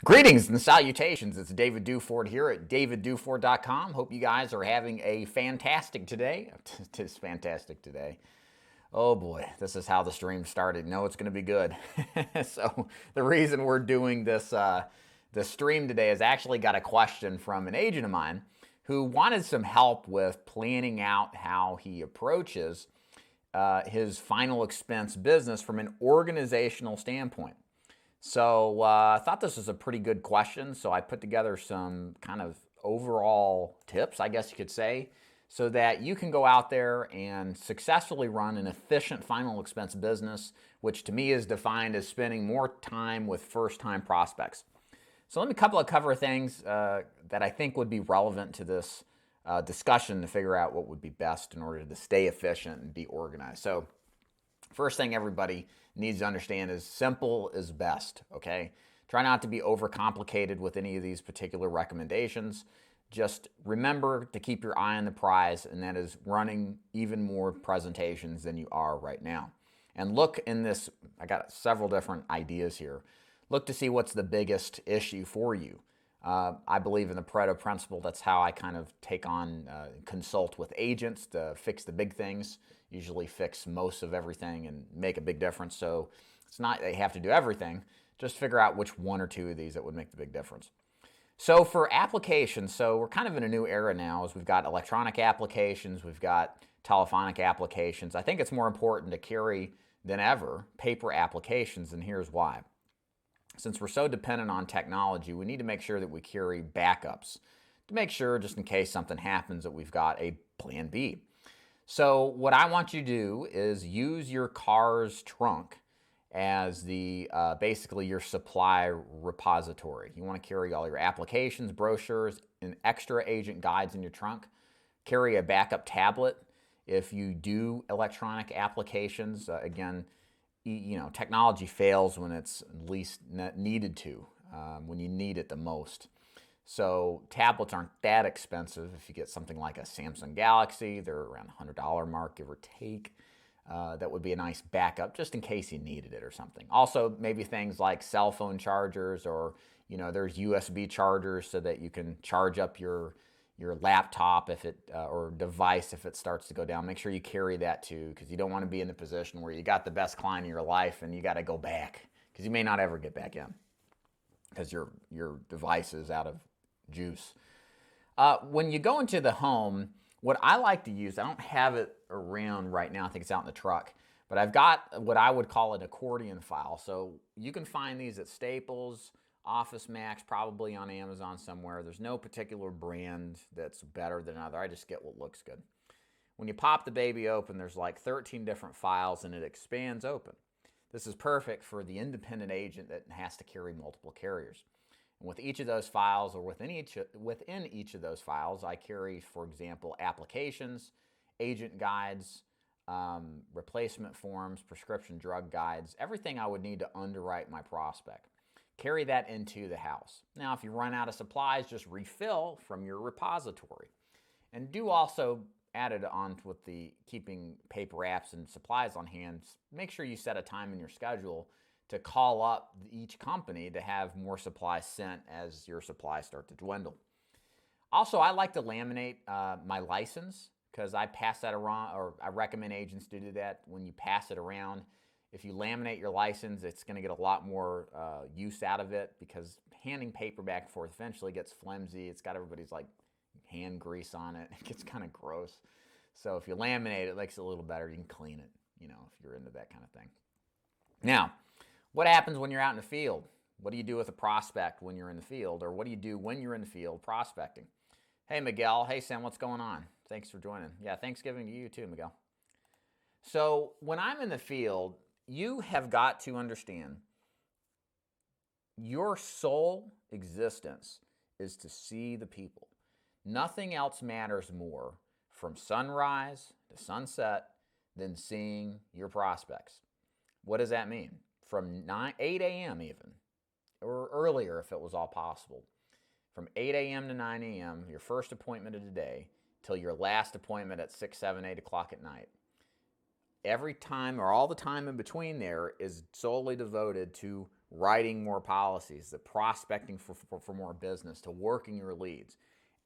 Greetings and salutations. It's David Duford here at davidduford.com. Hope you guys are having a fantastic today. It's fantastic today. Oh boy, this is how the stream started. No, it's going to be good. So the reason we're doing this stream today is actually got a question from an agent of mine who wanted some help with planning out how he approaches his final expense business from an organizational standpoint. So I thought this was a pretty good question, so I put together some kind of overall tips, I guess you could say, so that you can go out there and successfully run an efficient final expense business, which to me is defined as spending more time with first-time prospects. So let me cover things that I think would be relevant to this discussion to figure out what would be best in order to stay efficient and be organized. So first thing everybody needs to understand is simple is best, okay? Try not to be overcomplicated with any of these particular recommendations. Just remember to keep your eye on the prize, and that is running even more presentations than you are right now. And look in this, I got several different ideas here. Look to see what's the biggest issue for you. I believe in the Pareto principle. That's how I kind of take on, consult with agents to fix the big things, usually fix most of everything and make a big difference. So it's not they have to do everything, just figure out which one or two of these that would make the big difference. So for applications, so we're kind of in a new era now as we've got electronic applications, we've got telephonic applications. I think it's more important to carry than ever paper applications, and here's why. Since we're so dependent on technology, we need to make sure that we carry backups to make sure, just in case something happens, that we've got a plan B. So what I want you to do is use your car's trunk as the basically your supply repository. You want to carry all your applications, brochures, and extra agent guides in your trunk. Carry a backup tablet if you do electronic applications. Again, technology fails when it's least needed to, when you need it the most. So tablets aren't that expensive. If you get something like a Samsung Galaxy, they're around the $100 mark, give or take. That would be a nice backup just in case you needed it or something. Also, maybe things like cell phone chargers, or there's USB chargers so that you can charge up your laptop if it or device if it starts to go down. Make sure you carry that too, because you don't want to be in the position where you got the best client of your life and you got to go back, because you may not ever get back in because your device is out of juice. When you go into the home, what I like to use, I don't have it around right now, I think it's out in the truck, but I've got what I would call an accordion file. So you can find these at Staples, Office Max, probably on Amazon somewhere. There's no particular brand that's better than another. I just get what looks good. When you pop the baby open, there's like 13 different files and it expands open. This is perfect for the independent agent that has to carry multiple carriers. And with each of those files, or within each of those files, I carry, for example, applications, agent guides, replacement forms, prescription drug guides, everything I would need to underwrite my prospect. Carry that into the house. Now, if you run out of supplies, just refill from your repository. And do also add it on with the keeping paper apps and supplies on hand. Make sure you set a time in your schedule to call up each company to have more supplies sent as your supplies start to dwindle. Also, I like to laminate my license, because I pass that around, or I recommend agents to do that. When you pass it around, if you laminate your license, it's going to get a lot more use out of it, because handing paper back and forth eventually gets flimsy. It's got everybody's like hand grease on it. It gets kind of gross. So if you laminate it, it makes it a little better. You can clean it, if you're into that kind of thing. Now, what happens when you're out in the field? What do you do with a prospect when you're in the field? Or what do you do when you're in the field prospecting? Hey, Miguel. Hey, Sam, what's going on? Thanks for joining. Yeah, Thanksgiving to you too, Miguel. So when I'm in the field, you have got to understand your sole existence is to see the people. Nothing else matters more from sunrise to sunset than seeing your prospects. What does that mean? From 8 a.m. even, or earlier if it was all possible. From 8 a.m. to 9 a.m., your first appointment of the day, till your last appointment at 6, 7, 8 o'clock at night. Every time, or all the time in between there, is solely devoted to writing more policies, to prospecting for more business, to working your leads.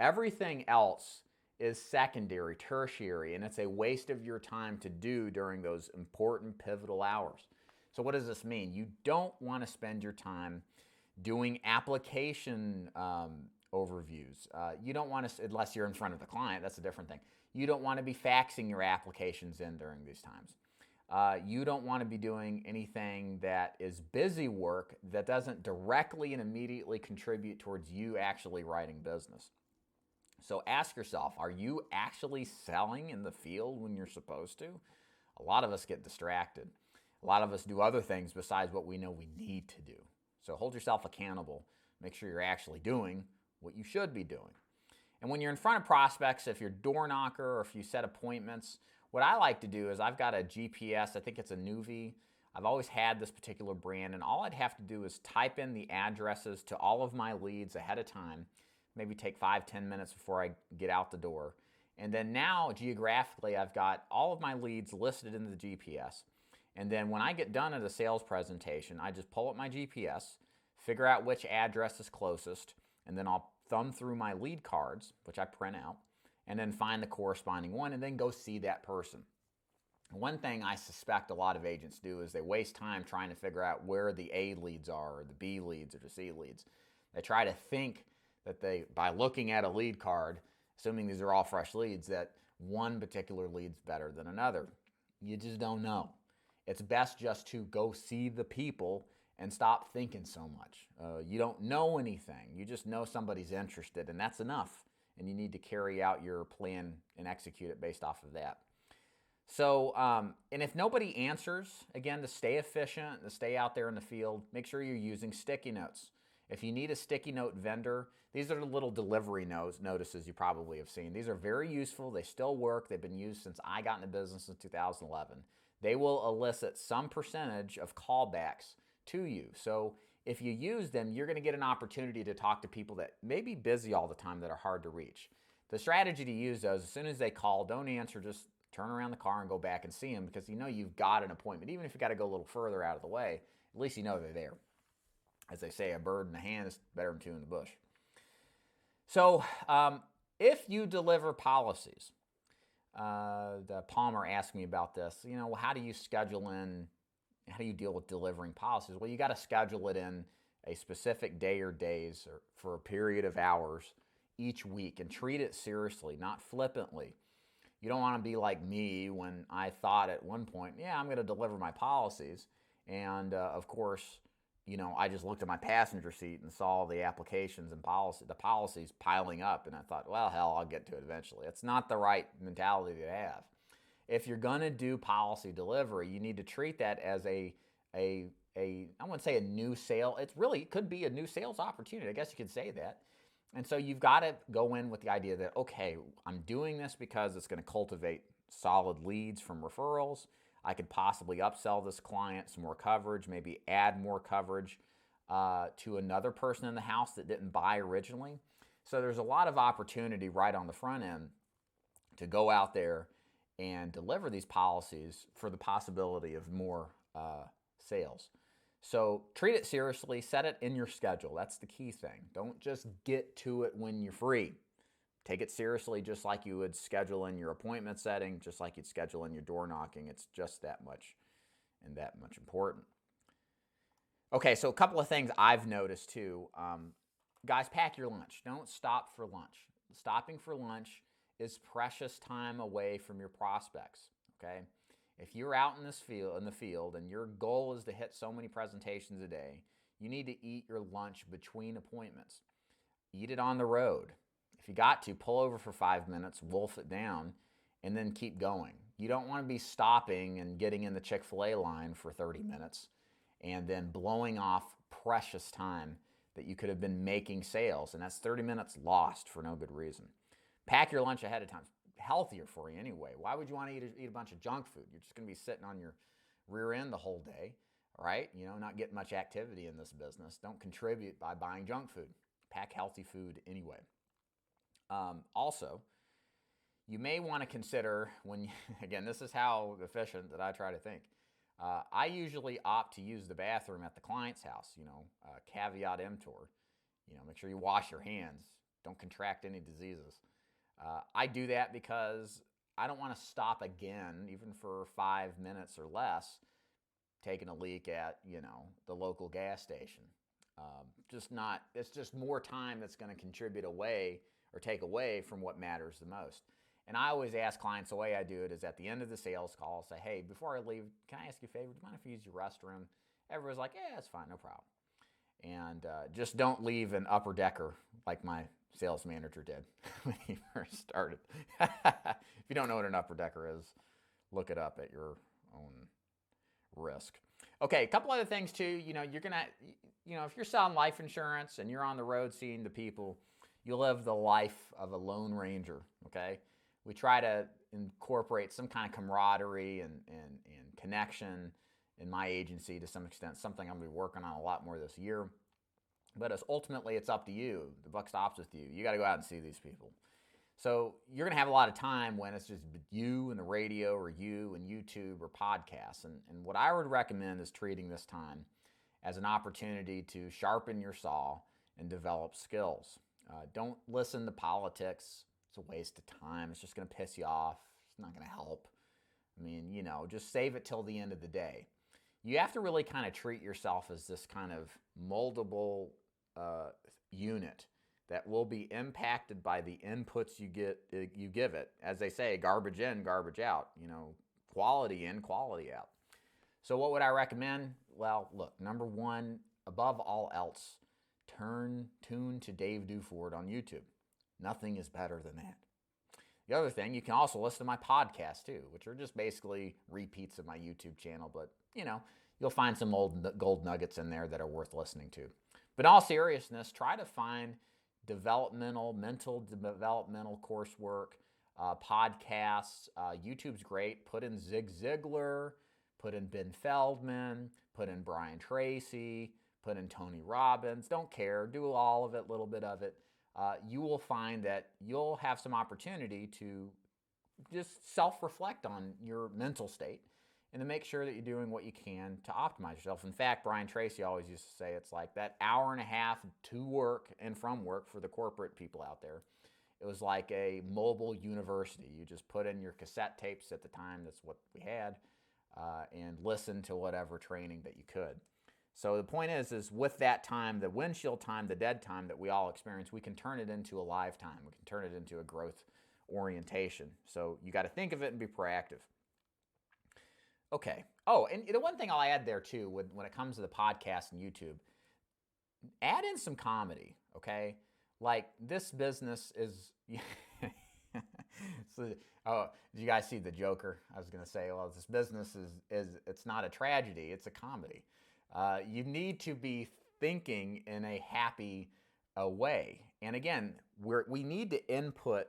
Everything else is secondary, tertiary, and it's a waste of your time to do during those important pivotal hours. So what does this mean? You don't want to spend your time doing application overviews. You don't want to, unless you're in front of the client, that's a different thing. You don't want to be faxing your applications in during these times. You don't want to be doing anything that is busy work that doesn't directly and immediately contribute towards you actually writing business. So ask yourself, are you actually selling in the field when you're supposed to? A lot of us get distracted. A lot of us do other things besides what we know we need to do. So hold yourself accountable. Make sure you're actually doing what you should be doing. And when you're in front of prospects, if you're a door knocker or if you set appointments, what I like to do is I've got a GPS, I think it's a Nuvi. I've always had this particular brand, and all I'd have to do is type in the addresses to all of my leads ahead of time, maybe take 5-10 minutes before I get out the door. And then now, geographically, I've got all of my leads listed in the GPS. And then when I get done at a sales presentation, I just pull up my GPS, figure out which address is closest, and then I'll thumb through my lead cards, which I print out, and then find the corresponding one and then go see that person. One thing I suspect a lot of agents do is they waste time trying to figure out where the A leads are or the B leads or the C leads. They try to think that by looking at a lead card, assuming these are all fresh leads, that one particular lead's better than another. You just don't know. It's best just to go see the people and stop thinking so much. You don't know anything. You just know somebody's interested, and that's enough. And you need to carry out your plan and execute it based off of that. So, and if nobody answers, again, to stay efficient, to stay out there in the field, make sure you're using sticky notes. If you need a sticky note vendor, these are the little delivery notices you probably have seen. These are very useful. They still work. They've been used since I got into business in 2011. They will elicit some percentage of callbacks to you. So if you use them, you're going to get an opportunity to talk to people that may be busy all the time that are hard to reach. The strategy to use those, as soon as they call, don't answer, just turn around the car and go back and see them, because you know you've got an appointment. Even if you got to go a little further out of the way, at least you know they're there. As they say, a bird in the hand is better than two in the bush. So if you deliver policies, the Palmer asked me about this, well, how do you schedule in, how do you deal with delivering policies? Well, you got to schedule it in a specific day or days or for a period of hours each week and treat it seriously, not flippantly. You don't want to be like me when I thought at one point, yeah, I'm going to deliver my policies. And of course, I just looked at my passenger seat and saw the applications and the policies piling up. And I thought, well, hell, I'll get to it eventually. It's not the right mentality to have. If you're going to do policy delivery, you need to treat that as I wouldn't say a new sale. It could be a new sales opportunity. I guess you could say that. And so you've got to go in with the idea that, okay, I'm doing this because it's going to cultivate solid leads from referrals. I could possibly upsell this client some more coverage, maybe add more coverage to another person in the house that didn't buy originally. So there's a lot of opportunity right on the front end to go out there and deliver these policies for the possibility of more sales. So treat it seriously, set it in your schedule. That's the key thing. Don't just get to it when you're free. Take it seriously just like you would schedule in your appointment setting, just like you'd schedule in your door knocking. It's just that much and that much important. Okay, so a couple of things I've noticed too. Guys, pack your lunch. Don't stop for lunch. Stopping for lunch is precious time away from your prospects, okay? If you're out in the field and your goal is to hit so many presentations a day, you need to eat your lunch between appointments. Eat it on the road. If you got to, pull over for 5 minutes, wolf it down, and then keep going. You don't want to be stopping and getting in the Chick-fil-A line for 30 minutes and then blowing off precious time that you could have been making sales, and that's 30 minutes lost for no good reason. Pack your lunch ahead of time. Healthier for you anyway. Why would you want to eat a bunch of junk food? You're just going to be sitting on your rear end the whole day, right? Not getting much activity in this business. Don't contribute by buying junk food. Pack healthy food anyway. Also, you may want to consider again, this is how efficient that I try to think. I usually opt to use the bathroom at the client's house, caveat emptor. Make sure you wash your hands. Don't contract any diseases. I do that because I don't want to stop again, even for 5 minutes or less, taking a leak at, the local gas station. It's just more time that's going to contribute away or take away from what matters the most. And I always ask clients, the way I do it is at the end of the sales call, I'll say, hey, before I leave, can I ask you a favor? Do you mind if I use your restroom? Everyone's like, yeah, it's fine, no problem. And just don't leave an upper decker like my sales manager did when he first started. If you don't know what an upper decker is, look it up at your own risk. Okay, a couple other things too. You're gonna, if you're selling life insurance and you're on the road seeing the people, you live the life of a lone ranger. Okay, we try to incorporate some kind of camaraderie and connection in my agency to some extent. Something I'm gonna be working on a lot more this year. But ultimately, it's up to you. The buck stops with you. You got to go out and see these people. So you're going to have a lot of time when it's just you and the radio or you and YouTube or podcasts. And what I would recommend is treating this time as an opportunity to sharpen your saw and develop skills. Don't listen to politics. It's a waste of time. It's just going to piss you off. It's not going to help. I mean, just save it till the end of the day. You have to really kind of treat yourself as this kind of moldable unit that will be impacted by the inputs you give it. As they say, garbage in, garbage out. Quality in, quality out. So what would I recommend? Well, look, number one, above all else, tune to Dave Duford on YouTube. Nothing is better than that. The other thing, you can also listen to my podcast too, which are just basically repeats of my YouTube channel, but you'll find some old gold nuggets in there that are worth listening to. But in all seriousness, try to find mental developmental coursework, podcasts. YouTube's great. Put in Zig Ziglar, put in Ben Feldman, put in Brian Tracy, put in Tony Robbins. Don't care. Do all of it, a little bit of it. You will find that you'll have some opportunity to just self-reflect on your mental state and to make sure that you're doing what you can to optimize yourself. In fact, Brian Tracy always used to say it's like that hour and a half to work and from work for the corporate people out there. It was like a mobile university. You just put in your cassette tapes at the time, that's what we had, and listen to whatever training that you could. So the point is with that time, the windshield time, the dead time that we all experience, we can turn it into a live time. We can turn it into a growth orientation. So you got to think of it and be proactive. Okay. Oh, and the one thing I'll add there too, when it comes to the podcast and YouTube, add in some comedy, okay? Like this business is, did you guys see the Joker? I was going to say, well, this business is it's not a tragedy, it's a comedy. You need to be thinking in a happy way. And again, we need to input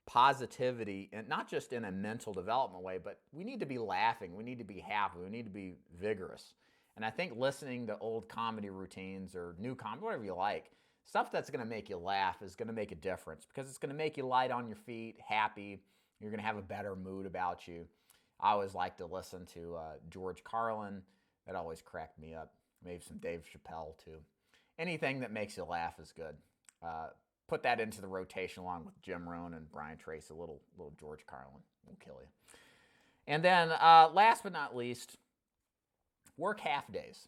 positivity, and not just in a mental development way, but we need to be laughing, we need to be happy, we need to be vigorous. And I think listening to old comedy routines or new comedy, whatever you like, stuff that's going to make you laugh is going to make a difference because it's going to make you light on your feet, happy. You're going to have a better mood about you. I always like to listen to George Carlin. That always cracked me up. Maybe some Dave Chappelle too. Anything that makes you laugh is good. Put that into the rotation along with Jim Rohn and Brian Tracy, a little George Carlin will kill you. And then last but not least, work half days.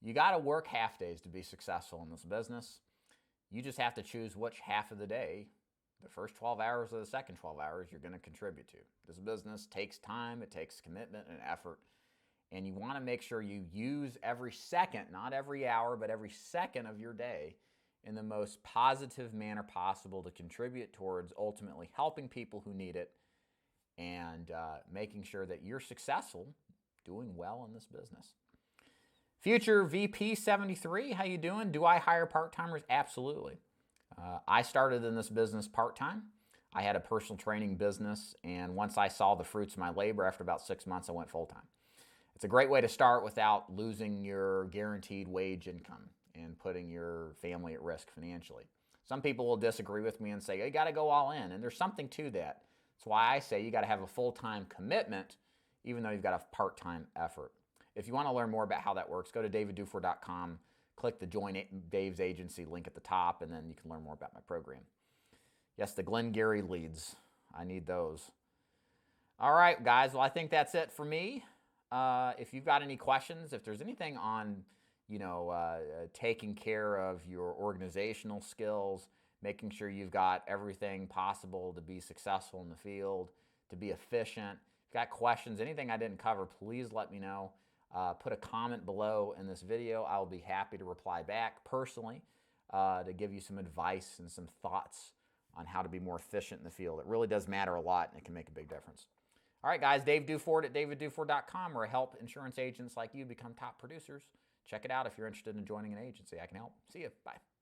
You got to work half days to be successful in this business. You just have to choose which half of the day, the first 12 hours or the second 12 hours, you're going to contribute to. This business takes time, it takes commitment and effort, and you want to make sure you use every second, not every hour, but every second of your day in the most positive manner possible to contribute towards ultimately helping people who need it and making sure that you're successful, doing well in this business. Future VP 73, how you doing? Do I hire part-timers? Absolutely. I started in this business part-time. I had a personal training business, and once I saw the fruits of my labor, after about 6 months, I went full-time. It's a great way to start without losing your guaranteed wage income and putting your family at risk financially. Some people will disagree with me and say, you got to go all in, and there's something to that. That's why I say you got to have a full-time commitment, even though you've got a part-time effort. if you want to learn more about how that works, go to daviddufour.com, click the Join Dave's Agency link at the top, and then you can learn more about my program. Yes, the Glengarry leads. I need those. All right, guys. Well, I think that's it for me. If you've got any questions, if there's anything on, taking care of your organizational skills, making sure you've got everything possible to be successful in the field, to be efficient. If you've got questions, anything I didn't cover, please let me know. Put a comment below in this video. I'll be happy to reply back personally to give you some advice and some thoughts on how to be more efficient in the field. It really does matter a lot, and it can make a big difference. All right, guys, Dave Duford at daviddufour.com, where I help insurance agents like you become top producers. Check it out if you're interested in joining an agency. I can help. See you. Bye.